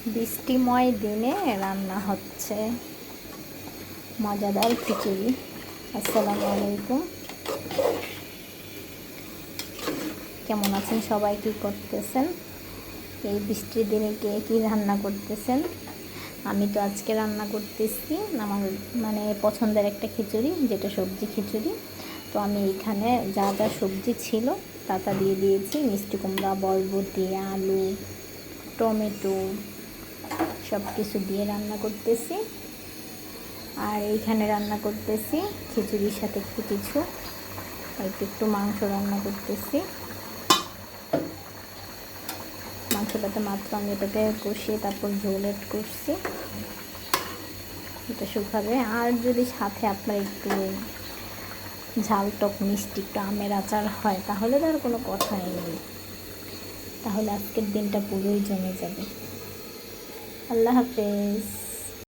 বৃষ্টিময় দিনে রান্না হচ্ছে মজাদার খিচুড়ি। আসসালামু আলাইকুম, কেমন আছেন সবাই? কি করতেছেন এই বৃষ্টির দিনে? কে কি রান্না করতেছেন? আমি তো আজকে রান্না করতেছি আমার পছন্দের একটা খিচুড়ি, যেটা সবজি খিচুড়ি। তো আমি এখানে যা যা সবজি ছিল তা দিয়ে দিয়েছি। মিষ্টি কুমড়া, বরবটি, আলু, টমেটো সব কিছু দিয়ে রান্না করতেছি। আর এইখানে রান্না করতেছি খিচুড়ির সাথে একটু মাংস রান্না করতেছি। মাংসটাতে মাত্র আমি এটাতে কষিয়ে তারপর ঝোল এড করছি, এটা শুকাবে। আর যদি সাথে আপনার একটু ঝাল টক মিষ্টি একটু আমের আচার হয় তাহলে তো আর কোনো কথাই নেই, তাহলে আজকের দিনটা পুরোই জমে যাবে। আল্লাহ হাফেজ।